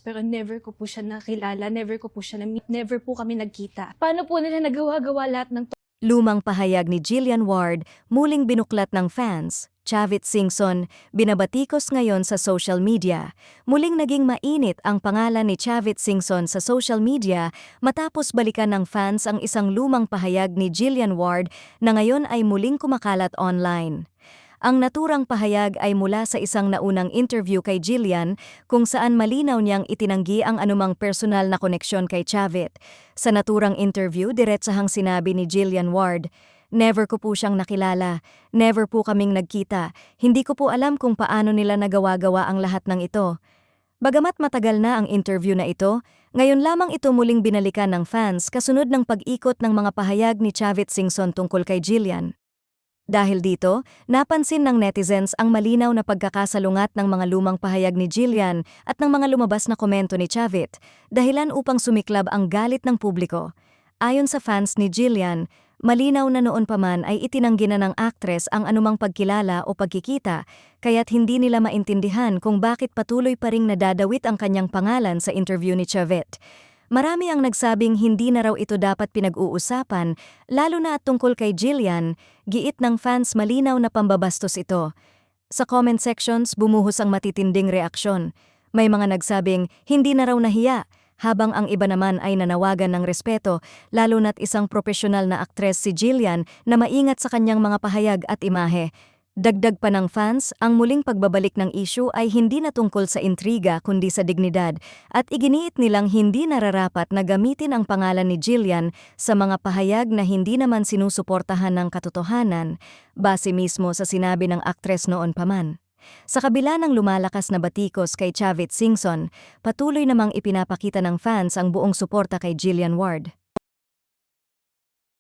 pero never ko po siya nakilala, never ko po siya na-meet, never po kami nagkita. Paano po nila nagawa-gawa lahat ng Lumang pahayag ni Jillian Ward, muling binuklat ng fans. Chavit Singson, binabatikos ngayon sa social media. Muling naging mainit ang pangalan ni Chavit Singson sa social media matapos balikan ng fans ang isang lumang pahayag ni Jillian Ward na ngayon ay muling kumakalat online. Ang naturang pahayag ay mula sa isang naunang interview kay Jillian kung saan malinaw niyang itinanggi ang anumang personal na koneksyon kay Chavit. Sa naturang interview, diretsahang sinabi ni Jillian Ward, "Never ko po siyang nakilala, never po kaming nagkita, hindi ko po alam kung paano nila nagawa-gawa ang lahat ng ito." Bagamat matagal na ang interview na ito, ngayon lamang ito muling binalikan ng fans kasunod ng pag-ikot ng mga pahayag ni Chavit Singson tungkol kay Jillian. Dahil dito, napansin ng netizens ang malinaw na pagkakasalungat ng mga lumang pahayag ni Jillian at ng mga lumabas na komento ni Chavit, dahilan upang sumiklab ang galit ng publiko. Ayon sa fans ni Jillian, malinaw na noon pa man ay itinanggi na ng aktres ang anumang pagkilala o pagkikita, kaya't hindi nila maintindihan kung bakit patuloy pa ring nadadawit ang kanyang pangalan sa interview ni Chavit. Marami ang nagsabing hindi na raw ito dapat pinag-uusapan, lalo na at tungkol kay Jillian, giit ng fans malinaw na pambabastos ito. Sa comment sections, bumuhos ang matitinding reaksyon. May mga nagsabing hindi na raw nahiya, habang ang iba naman ay nanawagan ng respeto, lalo na't isang profesional na aktres si Jillian na maingat sa kanyang mga pahayag at imahe. Dagdag pa ng fans, ang muling pagbabalik ng issue ay hindi na tungkol sa intriga kundi sa dignidad at iginiit nilang hindi nararapat na gamitin ang pangalan ni Jillian sa mga pahayag na hindi naman sinusuportahan ng katotohanan, base mismo sa sinabi ng aktres noon pa man. Sa kabila ng lumalakas na batikos kay Chavit Singson, patuloy namang ipinapakita ng fans ang buong suporta kay Jillian Ward.